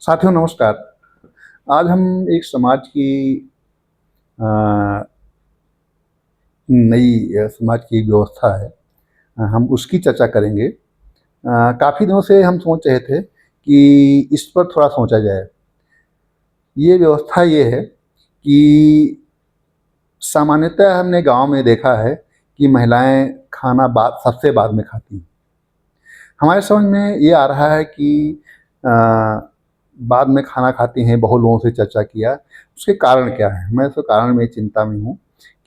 साथियों नमस्कार। आज हम एक समाज की अ, समाज की व्यवस्था है, हम उसकी चर्चा करेंगे। काफ़ी दिनों से हम सोच रहे थे कि इस पर थोड़ा सोचा जाए। ये व्यवस्था ये है कि सामान्यतः हमने गाँव में देखा है कि महिलाएँ खाना बाद सबसे बाद में खाती हैं। हमारे समझ में ये आ रहा है कि अ, बाद में खाना खाती हैं, बहुत लोगों से चर्चा किया। उसके कारण क्या है? मैं तो कारण में चिंता में हूँ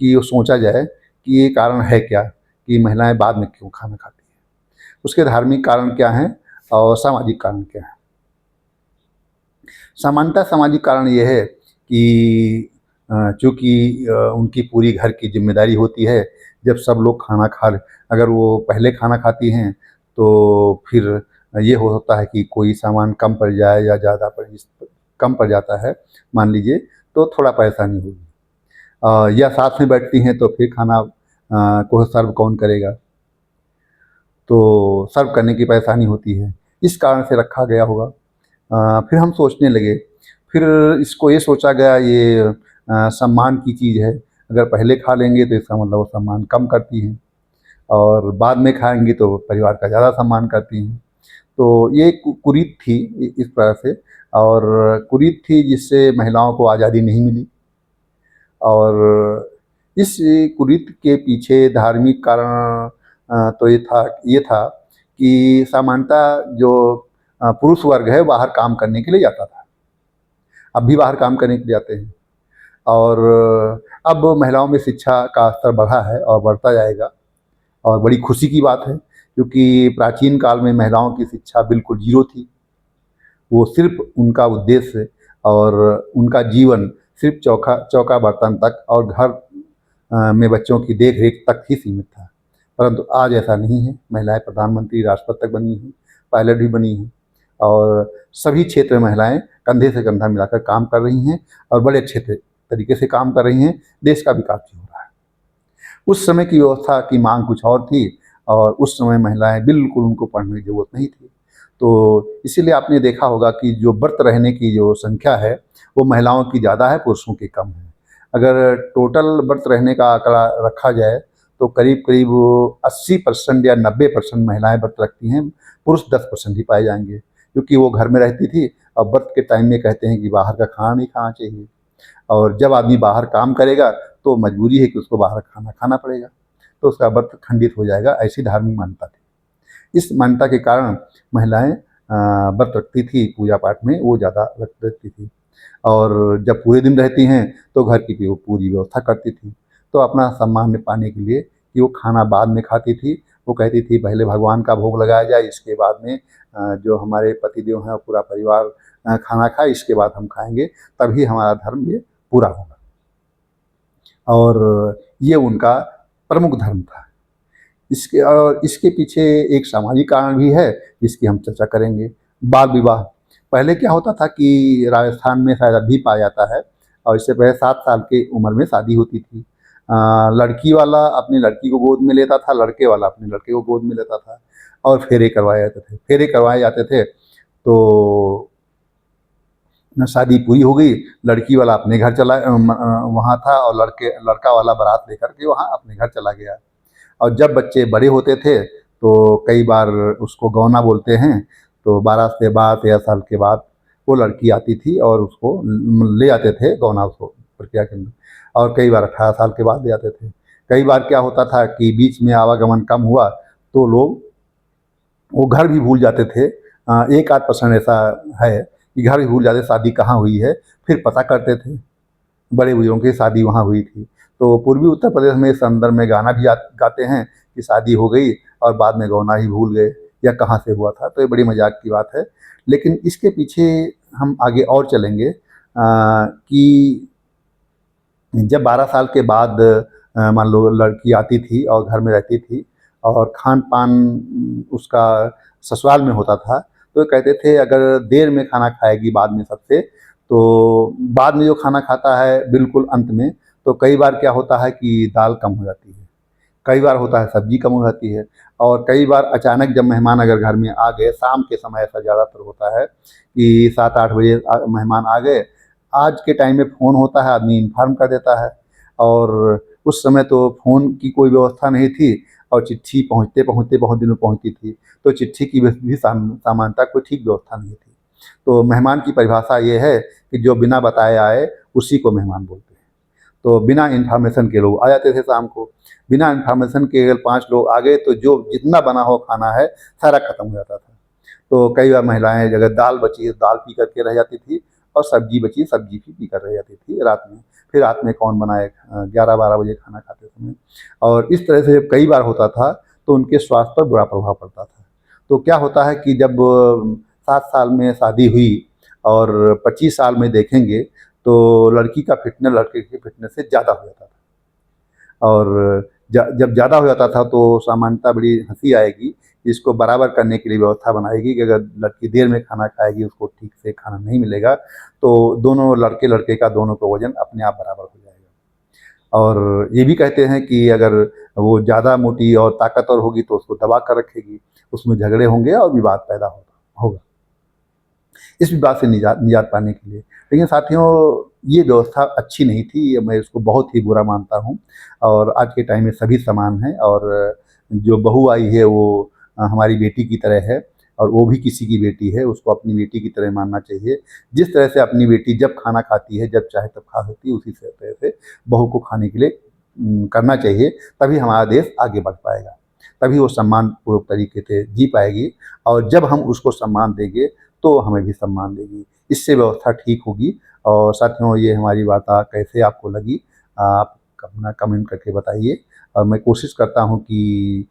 कि वो सोचा जाए कि ये कारण है क्या कि महिलाएँ बाद में क्यों खाना खाती हैं? उसके धार्मिक कारण क्या हैं और सामाजिक कारण क्या हैं? सामान्यतः सामाजिक कारण ये है कि चूँकि उनकी पूरी घर की ज़िम्मेदारी होती है, जब सब लोग खाना खा लें, अगर वो पहले खाना खाती हैं, तो फिर ये हो सकता है कि कोई सामान कम पड़ जाए या ज़्यादा कम पड़ जाता है, मान लीजिए, तो थोड़ा परेशानी होगी। या साथ में बैठती हैं तो फिर खाना को सर्व कौन करेगा? तो सर्व करने की परेशानी होती है, इस कारण से रखा गया होगा। फिर हम सोचने लगे, फिर इसको ये सोचा गया ये सम्मान की चीज़ है, अगर पहले खा लेंगे तो इसका मतलब वो सम्मान कम करती हैं और बाद में खाएँगी तो परिवार का ज़्यादा सम्मान करती हैं। तो ये कुरीत थी इस तरह से, और कुरीत थी जिससे महिलाओं को आज़ादी नहीं मिली। और इस कुरीत के पीछे धार्मिक कारण तो ये था कि सामान्यतः जो पुरुष वर्ग है बाहर काम करने के लिए जाता था। अब भी बाहर काम करने के लिए जाते हैं, और अब महिलाओं में शिक्षा का स्तर बढ़ा है और बढ़ता जाएगा, और बड़ी खुशी की बात है, क्योंकि प्राचीन काल में महिलाओं की शिक्षा बिल्कुल ज़ीरो थी। वो सिर्फ़ उनका उद्देश्य और उनका जीवन सिर्फ़ चौखा चौका बर्तन तक और घर में बच्चों की देख-रेख तक ही सीमित था। परंतु आज ऐसा नहीं है, महिलाएँ प्रधानमंत्री, राष्ट्रपति तक बनी हैं, पायलट भी बनी हैं, और सभी क्षेत्र में महिलाएँ कंधे से कंधा मिलाकर काम कर रही हैं और बड़े अच्छे तरीके से काम कर रही हैं, देश का विकास भी हो रहा है। उस समय की व्यवस्था की माँग कुछ और थी, और उस समय महिलाएँ बिल्कुल, उनको पढ़ने की ज़रूरत नहीं थी। तो इसीलिए आपने देखा होगा कि जो व्रत रहने की जो संख्या है, वो महिलाओं की ज़्यादा है, पुरुषों की कम है। अगर टोटल व्रत रहने का आंकड़ा रखा जाए, तो करीब-करीब 80% या 90% महिलाएँ व्रत रखती हैं, पुरुष 10% ही पाए जाएँगे। क्योंकि वो घर में रहती थी, और व्रत के टाइम में कहते हैं कि बाहर का खाना नहीं खाना चाहिए। और जब आदमी बाहर काम करेगा, तो मजबूरी है कि उसको बाहर खाना खाना पड़ेगा, तो उसका व्रत खंडित हो जाएगा, ऐसी धार्मिक मान्यता थी। इस मान्यता के कारण महिलाएँ व्रत रखती थी, पूजा पाठ में वो ज़्यादा रख रखती थी, और जब पूरे दिन रहती हैं, तो घर की भी वो पूरी व्यवस्था करती थी। तो अपना सम्मान पाने के लिए कि वो खाना बाद में खाती थी, वो कहती थी पहले भगवान का भोग लगाया जाए, इसके बाद में जो हमारे पतिदेव हैं और पूरा परिवार खाना खाए, इसके बाद हम खाएँगे, तभी हमारा धर्म ये पूरा होगा। और ये उनका प्रमुख धर्म था। इसके पीछे एक सामाजिक कारण भी है, जिसकी हम चर्चा करेंगे। बाल विवाह। पहले क्या होता था कि राजस्थान में शायद अभी पाया जाता है, और इससे पहले 7 साल की उम्र में शादी होती थी। लड़की वाला अपनी लड़की को गोद में लेता था, लड़के वाला अपने लड़के को गोद में लेता था, और फेरे करवाए जाते थे। फेरे करवाए जाते थे, तो न शादी पूरी हो गई, लड़की वाला अपने घर वहाँ था, और लड़का वाला बारात लेकर के वहाँ अपने घर चला गया। और जब बच्चे बड़े होते थे, तो कई बार उसको गौना बोलते हैं, तो 12 से 12-13 साल के बाद वो लड़की आती थी और उसको ले आते थे गौना, उसको प्रक्रिया के अंदर, और कई बार 18 साल के बाद ले आते थे। कई बार क्या होता था कि बीच में आवागमन कम हुआ, तो लोग वो घर भी भूल जाते थे। एक आध परसेंट ऐसा है कि घर भी भूल जाते, शादी कहाँ हुई है, फिर पता करते थे, बड़े बुजुर्गों की शादी वहाँ हुई थी। तो पूर्वी उत्तर प्रदेश में इस संदर्भ में गाना भी गाते हैं कि शादी हो गई और बाद में गौना ही भूल गए, या कहाँ से हुआ था, तो ये बड़ी मजाक की बात है। लेकिन इसके पीछे हम आगे और चलेंगे कि जब 12 साल के बाद मान लो लड़की आती थी और घर में रहती थी, और खान-पान उसका ससुराल में होता था, तो कहते थे अगर देर में खाना खाएगी बाद में सबसे, तो बाद में जो खाना खाता है बिल्कुल अंत में, तो कई बार क्या होता है कि दाल कम हो जाती है, कई बार होता है सब्ज़ी कम हो जाती है, और कई बार अचानक जब मेहमान अगर घर में आ गए, शाम के समय ऐसा ज़्यादातर होता है कि 7-8 बजे मेहमान आ गए, आज के टाइम में फ़ोन होता है, आदमी इन्फॉर्म कर देता है। और उस समय तो फ़ोन की कोई व्यवस्था नहीं थी और चिट्ठी पहुँचते-पहुँचते बहुत दिनों पहुँचती थी, तो चिट्ठी की भी सामान्यतः कोई ठीक व्यवस्था नहीं थी। तो मेहमान की परिभाषा ये है कि जो बिना बताए आए, उसी को मेहमान बोलते हैं। तो बिना इन्फॉर्मेशन के लोग आ जाते थे शाम को। बिना इन्फॉर्मेशन के अगर 5 लोग आ गए तो जो जितना बना हुआ खाना है, सारा खत्म हो जाता था। तो कई बार महिलाएँ अगर दाल बची है, दाल पी कर के रह जाती थी और सब्ज़ी बची, सब्ज़ी भी पी कर रह जाती थी रात में। फिर रात में कौन बनाए 11-12 बजे खाना खाते समय। और इस तरह से जब कई बार होता था, तो उनके स्वास्थ्य पर बुरा प्रभाव पड़ता था। तो क्या होता है कि जब 7 साल में शादी हुई और 25 साल में देखेंगे, तो लड़की का फ़िटनेस लड़के की फ़िटनेस से ज़्यादा हो जाता था। और जब ज़्यादा हो जाता था तो सामान्यतः बड़ी हँसी आएगी, इसको बराबर करने के लिए व्यवस्था बनाएगी कि अगर लड़की देर में खाना खाएगी, उसको ठीक से खाना नहीं मिलेगा, तो दोनों लड़के का दोनों का वज़न अपने आप बराबर हो जाएगा। और ये भी कहते हैं कि अगर वो ज़्यादा मोटी और ताकतवर होगी तो उसको दबा कर रखेगी, उसमें झगड़े होंगे और विवाद पैदा होगा। इस विवाद से निजात निजात पाने के लिए। लेकिन साथियों, ये व्यवस्था अच्छी नहीं थी, ये मैं इसको बहुत ही बुरा मानता हूँ। और आज के टाइम में सभी समान हैं और जो बहू आई है वो हमारी बेटी की तरह है और वो भी किसी की बेटी है, उसको अपनी बेटी की तरह मानना चाहिए। जिस तरह से अपनी बेटी जब खाना खाती है, जब चाहे तब खा सकती है, उसी से तरह से बहू को खाने के लिए करना चाहिए, तभी हमारा देश आगे बढ़ पाएगा। तभी वो सम्मानपूर्वक तरीके से जी पाएगी और जब हम उसको सम्मान देंगे, तो हमें भी सम्मान देगी। इससे व्यवस्था ठीक होगी। और साथियों, ये हमारी वार्ता कैसे आपको लगी, आप अपना कमेंट करके बताइए। और मैं कोशिश करता हूँ कि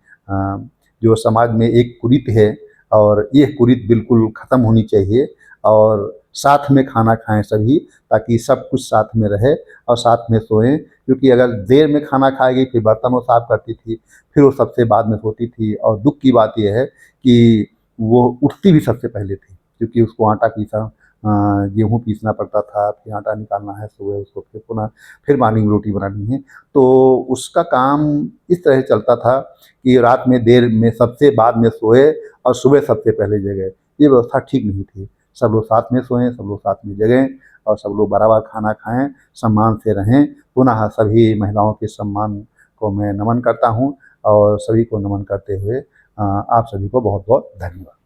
जो समाज में एक कुरीति है और ये कुरीति बिल्कुल ख़त्म होनी चाहिए और साथ में खाना खाएँ सभी, ताकि सब कुछ साथ में रहे और साथ में सोएँ। क्योंकि अगर देर में खाना खाएगी, फिर बर्तन वो साफ़ करती थी, फिर वो सबसे बाद में सोती थी। और दुःख की बात ये है कि वो उठती भी सबसे पहले थी, क्योंकि उसको आटा गेहूँ पीसना पड़ता था, फिर आटा निकालना है, सुबह उसको फिर पुनः फिर मॉर्निंग में रोटी बनानी है। तो उसका काम इस तरह से चलता था कि रात में देर में सबसे बाद में सोए और सुबह सबसे पहले जगें। ये व्यवस्था ठीक नहीं थी। सब लोग साथ में सोएँ, सब लोग साथ में जगें और सब लोग बराबर खाना खाएँ, सम्मान से रहें। पुनः सभी महिलाओं के सम्मान को मैं नमन करता हूँ और सभी को नमन करते हुए आप सभी को बहुत-बहुत धन्यवाद।